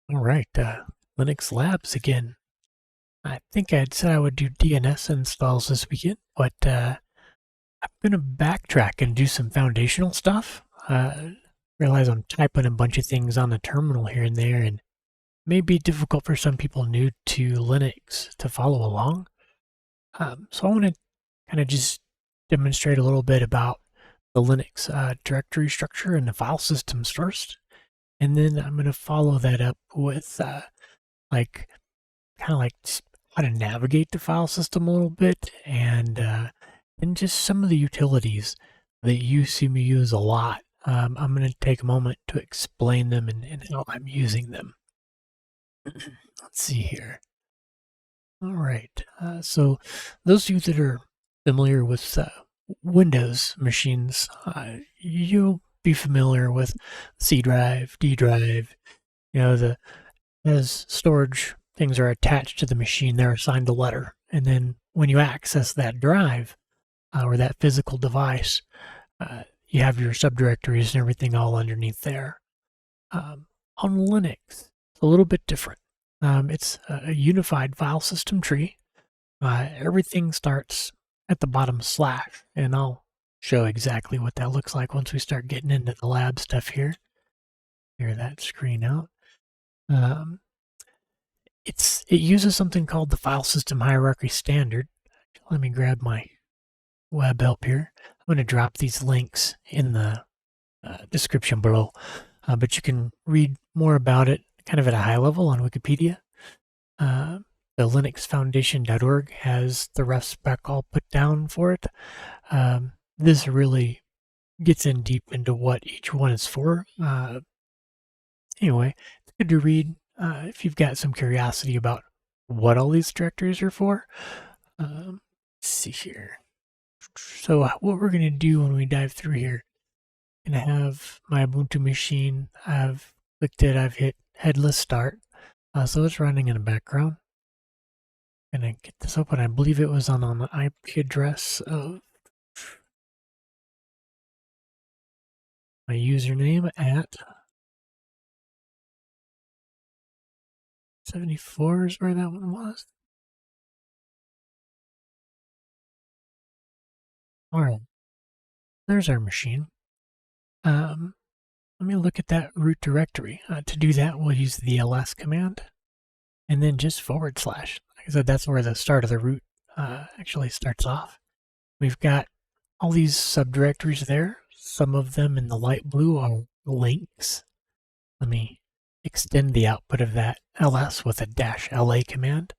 All right, Linux Labs again. I think I had said I would do DNS installs this weekend, but I'm going to backtrack and do some foundational stuff. Realize I'm typing a bunch of things on the terminal here and there, and it may be difficult for some people new to Linux to follow along. So I want to kind of just demonstrate a little bit about the Linux directory structure and the file systems first, and then I'm going to follow that up with like kind of like how to navigate the file system a little bit, and just some of the utilities that you see me use a lot. I'm going to take a moment to explain them and how I'm using them. Let's see here. All right. So those of you that are familiar with Windows machines, you'll be familiar with C drive, D drive. As storage things are attached to the machine, they're assigned a letter. And then when you access that drive or that physical device, you have your subdirectories and everything all underneath there. On Linux, it's a little bit different. It's a unified file system tree. Everything starts at the bottom slash, and I'll show exactly what that looks like once we start getting into the lab stuff here. Clear that screen out. It uses something called the file system hierarchy standard. Let me grab my web help here. I'm going to drop these links in the description below, but you can read more about it kind of at a high level on Wikipedia. The linuxfoundation.org has the rough spec all put down for it. This really gets in deep into what each one is for. Anyway, it's good to read if you've got some curiosity about what all these directories are for. Let's see here. So what we're going to do when we dive through here, I'm going to have my Ubuntu machine. I've clicked it. I've hit headless start. So it's running in the background. I'm going to get this open. I believe it was on the IP address of my username at 74 is where that one was. All right. There's our machine. Let me look at that root directory. To do that, we'll use the ls command and then just /. Like I said, that's where the start of the root actually starts off. We've got all these subdirectories there. Some of them in the light blue are links. Let me extend the output of that ls with a -la command.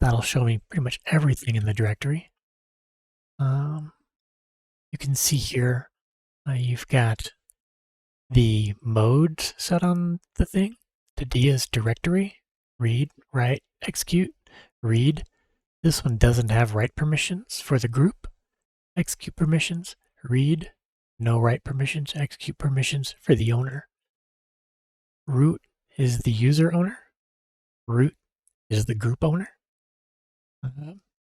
That'll show me pretty much everything in the directory. You can see here you've got the modes set on the thing. The D is directory, read, write, execute, read. This one doesn't have write permissions for the group. Execute permissions, read, no write permissions, execute permissions for the owner. Root is the user owner. Root is the group owner.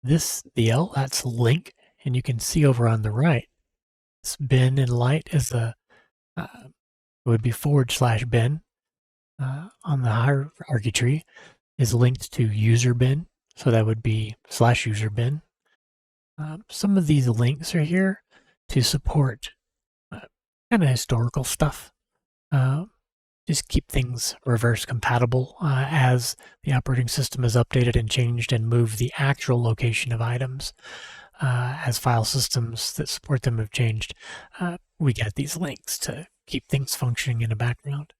The L, that's link, and you can see over on the right, this bin and light is it would be / bin on the hierarchy tree is linked to user bin, so that would be /user bin. Some of these links are here to support kind of historical stuff. Just keep things reverse compatible as the operating system is updated and changed and moved the actual location of items as file systems that support them have changed. We get these links to keep things functioning in the background.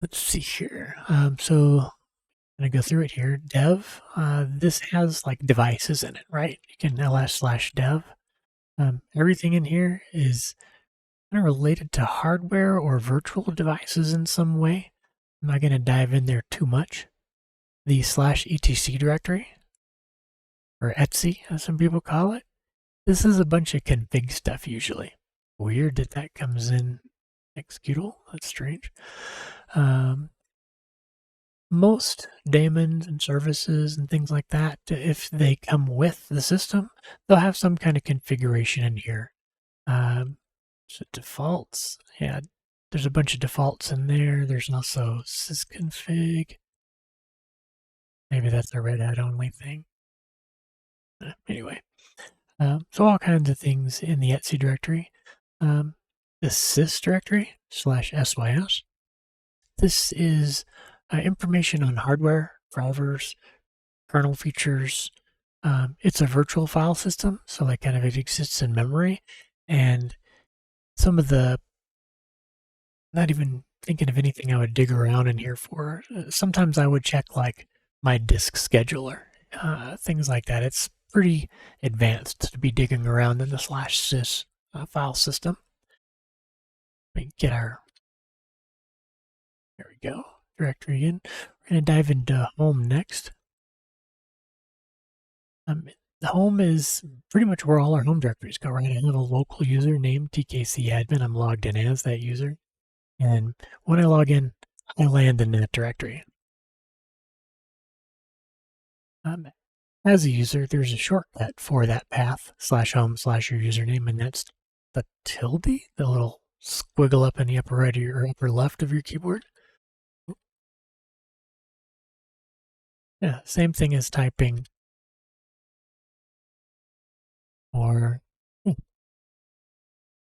Let's see here. So I'm going to go through it here. Dev, this has like devices in it, right? You can ls/dev. Everything in here is kind of related to hardware or virtual devices in some way. I'm not going to dive in there too much. The /etc directory, or etc as some people call it, this is a bunch of config stuff usually. Weird that that comes in executable. That's strange. Most daemons and services and things like that, if they come with the system, they'll have some kind of configuration in here. So defaults, yeah, there's a bunch of defaults in there. There's also sysconfig. Maybe that's a Red Hat only thing. Anyway, so all kinds of things in the etc directory. The sys directory /sys. This is information on hardware, drivers, kernel features. It's a virtual file system, so like kind of it exists in memory, and some of the, not even thinking of anything I would dig around in here for. Sometimes I would check like my disk scheduler, things like that. It's pretty advanced to be digging around in the /sys file system. Let me get our, there we go, directory again. We're going to dive into home next. The home is pretty much where all our home directories go, right? I have a local user named tkcadmin. I'm logged in as that user. And when I log in, I land in that directory. As a user, there's a shortcut for that path /home/your username, and that's the tilde, the little squiggle up in the upper right or upper left of your keyboard. Yeah, same thing as typing or,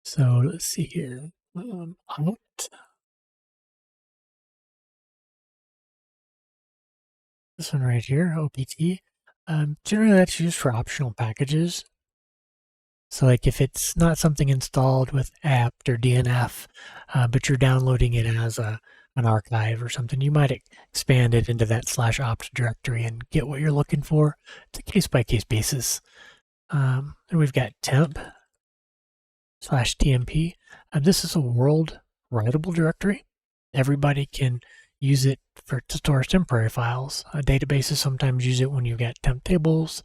so let's see here. Out. This one right here, OPT. Generally that's used for optional packages. So like if it's not something installed with apt or DNF, but you're downloading it as an archive or something, you might expand it into that /opt directory and get what you're looking for. It's a case-by-case basis. And we've got temp /tmp. This is a world writable directory. Everybody can use it to store temporary files. Databases sometimes use it when you've got temp tables.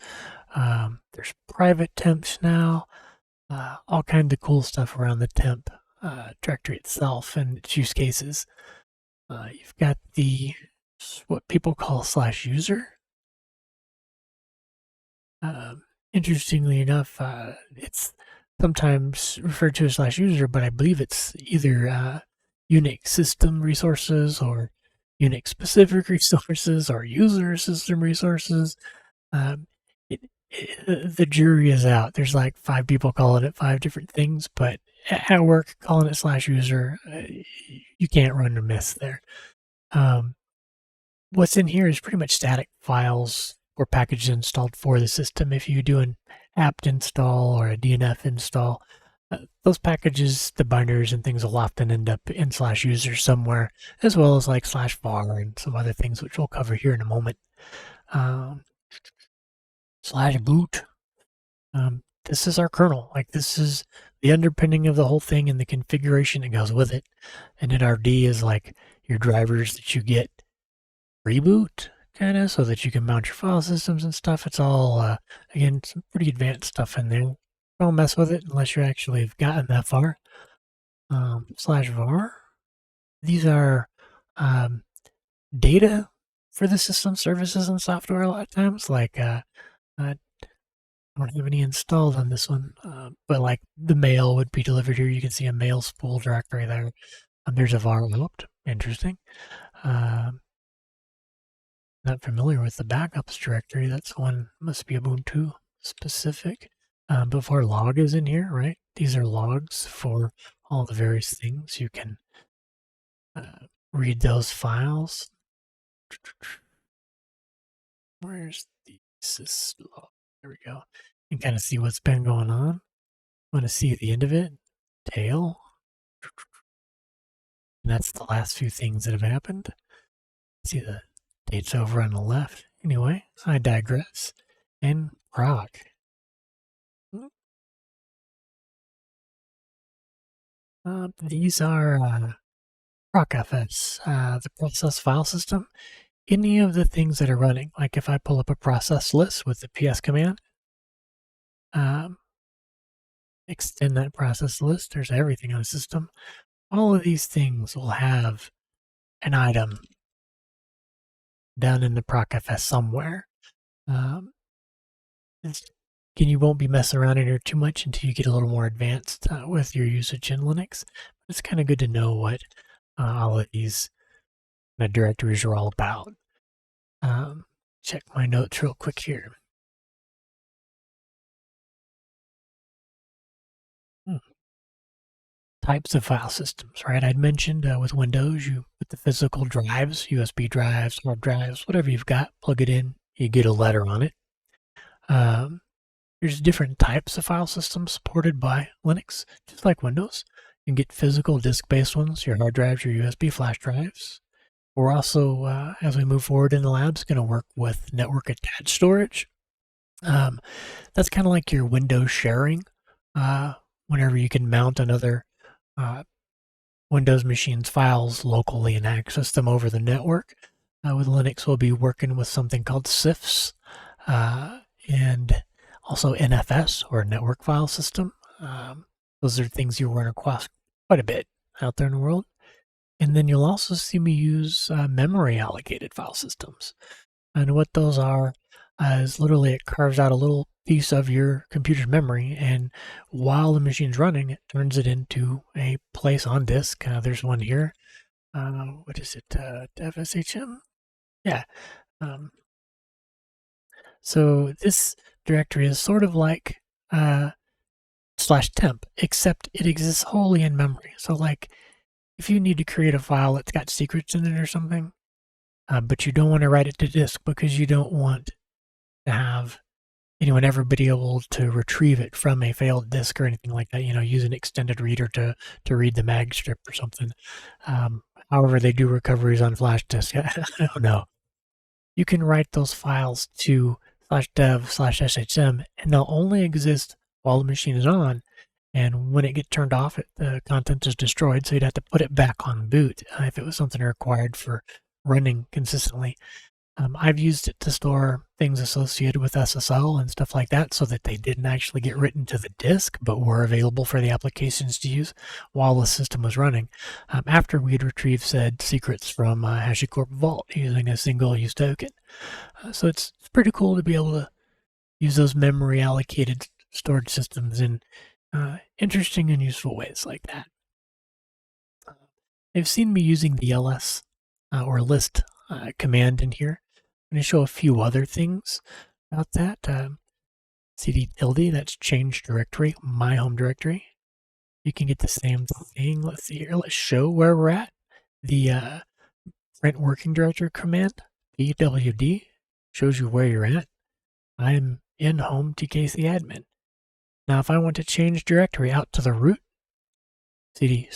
There's private temps now. All kinds of cool stuff around the temp directory itself and its use cases. You've got the, what people call /user. Interestingly enough, it's sometimes referred to as /user, but I believe it's either Unix system resources or Unix specific resources or user system resources. The jury is out. There's like 5 people calling it 5 different things, but at work calling it /user, you can't run a miss there. What's in here is pretty much static files or packages installed for the system. If you do an apt install or a DNF install, those packages, the binders and things will often end up in /user somewhere, as well as like /var and some other things, which we'll cover here in a moment. /boot. This is our kernel. Like this is the underpinning of the whole thing and the configuration that goes with it. And then our D is like your drivers that you get reboot, kind of, so that you can mount your file systems and stuff. It's all, again, some pretty advanced stuff in there. Don't mess with it unless you actually have gotten that far. /var. These are data for the system services and software a lot of times. Like, I don't have any installed on this one, but like the mail would be delivered here. You can see a mail spool directory there. There's a var opt. Interesting. Not familiar with the backups directory. That's one, must be Ubuntu specific. Before log is in here, right? These are logs for all the various things. You can read those files. Where's the sys log? There we go. You can kind of see what's been going on. Want to see the end of it? Tail. And that's the last few things that have happened. See the dates over on the left. Anyway, I digress. And proc. These are procfs, the process file system. Any of the things that are running, like if I pull up a process list with the ps command, extend that process list, there's everything on the system. All of these things will have an item down in the procfs somewhere. Just Again, you won't be messing around in here too much until you get a little more advanced with your usage in Linux. It's kind of good to know what all of these directories are all about. Check my notes real quick here. Types of file systems, right? I'd mentioned with Windows, you put the physical drives, USB drives, hard drives, whatever you've got, plug it in, you get a letter on it. There's different types of file systems supported by Linux, just like Windows. You can get physical disk-based ones, your hard drives, your USB flash drives. We're also, as we move forward in the labs, going to work with network attached storage. That's kind of like your Windows sharing, whenever you can mount another Windows machine's files locally and access them over the network. With Linux, we'll be working with something called CIFS and also NFS, or Network File System. Those are things you run across quite a bit out there in the world. And then you'll also see me use memory allocated file systems. And what those are is literally it carves out a little piece of your computer's memory, and while the machine's running, it turns it into a place on disk. There's one here. What is it? FSHM? Yeah. So this directory is sort of like /temp, except it exists wholly in memory. So like if you need to create a file that's got secrets in it or something, but you don't want to write it to disk because you don't want to have anyone ever be able to retrieve it from a failed disk or anything like that, use an extended reader to read the mag strip or something. However they do recoveries on flash disk, I don't know. You can write those files to /dev/shm, and they'll only exist while the machine is on. And when it gets turned off, the content is destroyed, so you'd have to put it back on boot if it was something required for running consistently. I've used it to store things associated with SSL and stuff like that so that they didn't actually get written to the disk, but were available for the applications to use while the system was running, after we'd retrieved said secrets from HashiCorp Vault using a single-use token. So it's pretty cool to be able to use those memory allocated storage systems in interesting and useful ways like that. They've seen me using the ls or list command in here. I'm going to show a few other things about that. cd tilde, that's change directory, my home directory. You can get the same thing. Let's see here. Let's show where we're at. The print working directory command, pwd, shows you where you're at. I'm in home tkc admin. Now, if I want to change directory out to the root, cd/,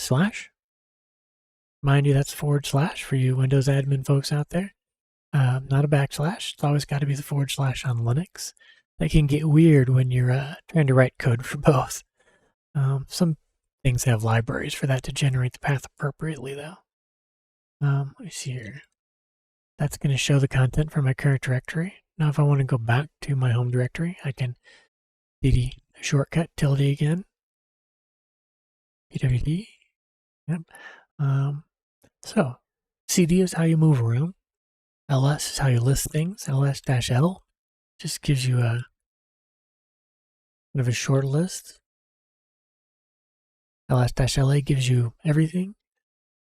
mind you, that's / for you Windows admin folks out there. Not a backslash. It's always got to be the / on Linux. That can get weird when you're trying to write code for both. Some things have libraries for that to generate the path appropriately, though. Let me see here. That's going to show the content from my current directory. Now, if I want to go back to my home directory, I can cd shortcut tilde again. pwd. Yep. So cd is how you move around. ls is how you list things. ls-l just gives you a kind of a short list. ls-la gives you everything.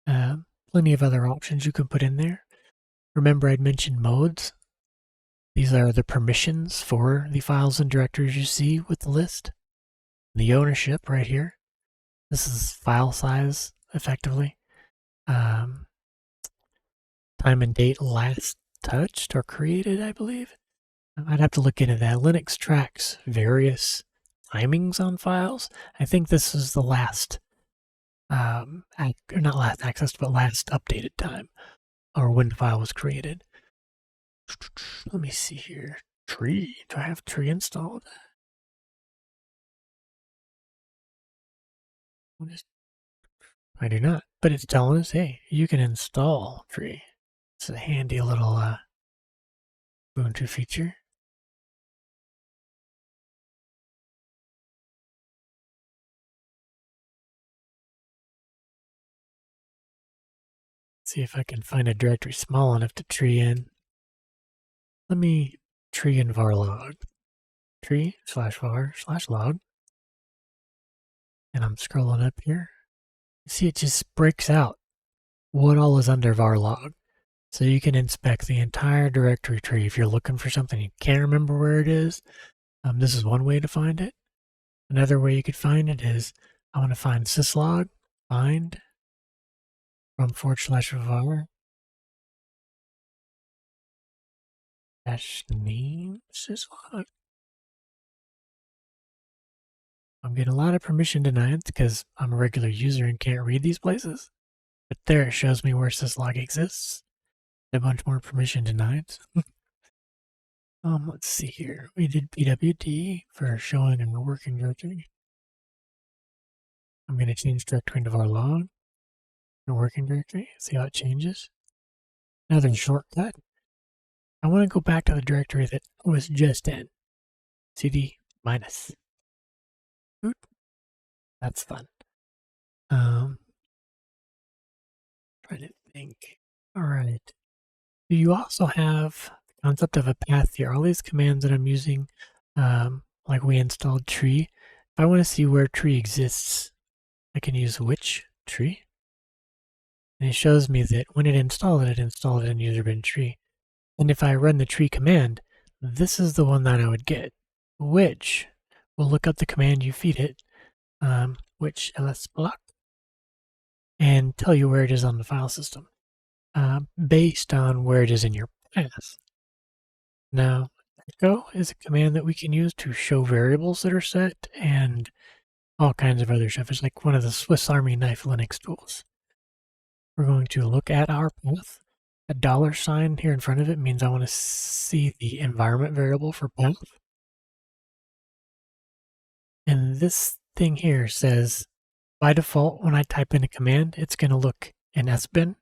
Plenty of other options you can put in there. Remember, I'd mentioned modes. These are the permissions for the files and directories you see with the list. The ownership right here. This is file size, effectively. Time and date last touched or created, I believe. I'd have to look into that. Linux tracks various timings on files. I think this is the last, not last accessed, but last updated time, or when the file was created. Let me see here. Tree. Do I have tree installed? I do not, but it's telling us, hey, you can install tree. It's a handy little Ubuntu feature. See if I can find a directory small enough to tree in. Let me tree in varlog. directory/var/log, and I'm scrolling up here. You see, it just breaks out what all is under var log. So you can inspect the entire directory tree. If you're looking for something you can't remember where it is, this is one way to find it. Another way you could find it is I want to find syslog, find from /var -name syslog. I'm getting a lot of permission denied because I'm a regular user and can't read these places. But there it shows me where syslog exists. A bunch more permission denied. Let's see here. We did pwd for showing in the working directory. I'm going to change directory into var log, the working directory, see how it changes. Another shortcut. I want to go back to the directory that I was just in. cd minus. Oop. That's fun. Trying to think. All right. Do you also have the concept of a path here? All these commands that I'm using, like we installed tree. If I want to see where tree exists, I can use which tree. And it shows me that when it installed it in user bin tree. And if I run the tree command, this is the one that I would get, which will look up the command you feed it, which ls block, and tell you where it is on the file system, based on where it is in your path. Now, echo is a command that we can use to show variables that are set and all kinds of other stuff. It's like one of the Swiss Army knife Linux tools. We're going to look at our path. A $sign here in front of it means I want to see the environment variable for path. And this thing here says, by default, when I type in a command, it's going to look in sbin.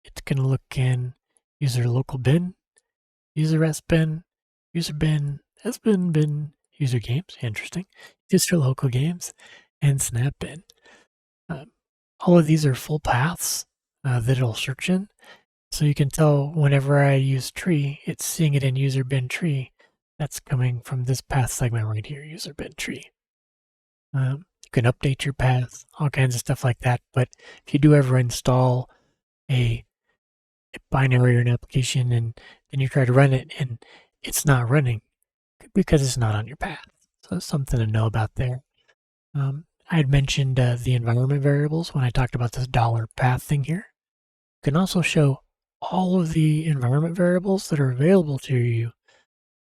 It's going to look in user local bin, user sbin, user bin, sbin bin, user games, interesting, user local games, and snap bin. All of these are full paths that it'll search in. So you can tell whenever I use tree, it's seeing it in user bin tree. That's coming from this path segment right here, user bin tree. You can update your path, all kinds of stuff like that. But if you do ever install a binary or an application and then you try to run it and it's not running because it's not on your path. So that's something to know about there. I had mentioned the environment variables when I talked about this $path thing here. You can also show all of the environment variables that are available to you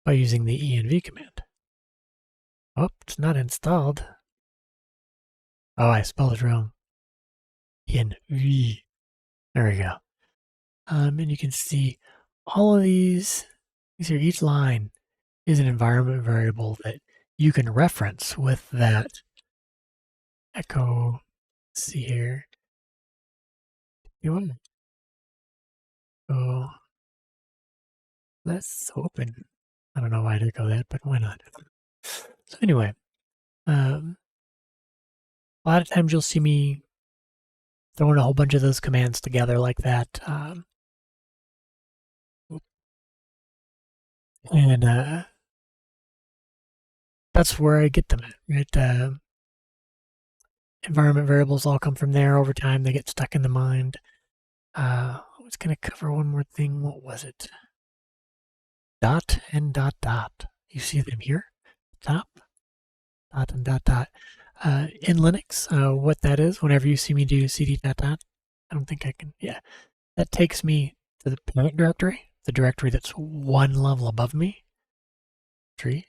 by using the env command. Oh, it's not installed. Oh, I spelled it wrong. env. There we go. And you can see all of these are each line is an environment variable that you can reference with that echo. Let's see here. Oh, let's open. I don't know why I'd echo that, but why not? So anyway, a lot of times you'll see me throwing a whole bunch of those commands together like that. And that's where I get them at, right? Environment variables all come from there. Over time, they get stuck in the mind. I was going to cover one more thing. What was it? Dot and dot dot. You see them here, top. Dot and dot dot. In Linux, what that is, whenever you see me do cd dot dot, I don't think I can, yeah, that takes me to the parent directory, the directory that's one level above me, tree.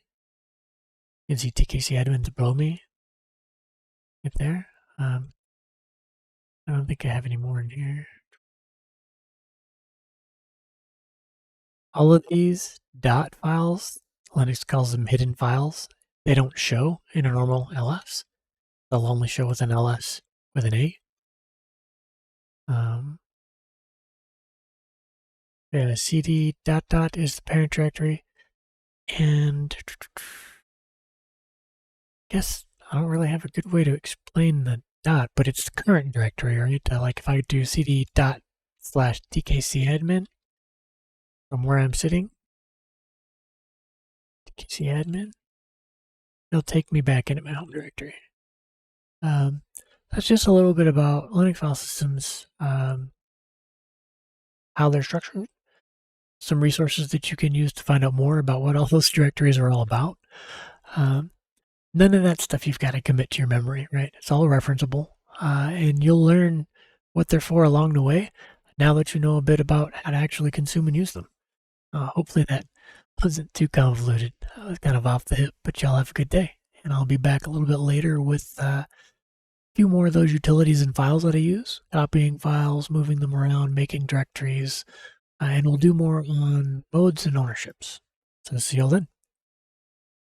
You can see TKC admins below me, right there. I don't think I have any more in here. All of these dot files, Linux calls them hidden files. They don't show in a normal ls. They'll only show with an ls with an a. Yeah, cd dot dot is the parent directory, and I guess I don't really have a good way to explain the dot, but it's the current directory, right? Like if I do cd dot slash tkc admin from where I'm sitting, tkc admin, It'll take me back into my home directory. Um, that's just a little bit about Linux file systems, how they're structured, some resources that you can use to find out more about what all those directories are all about. Um, none of that stuff you've got to commit to your memory, right? It's all referenceable, and you'll learn what they're for along the way now that you know a bit about how to actually consume and use them. Hopefully that wasn't too convoluted. I was kind of off the hip, but y'all have a good day. And I'll be back a little bit later with a few more of those utilities and files that I use, copying files, moving them around, making directories, and we'll do more on modes and ownerships. So see y'all then.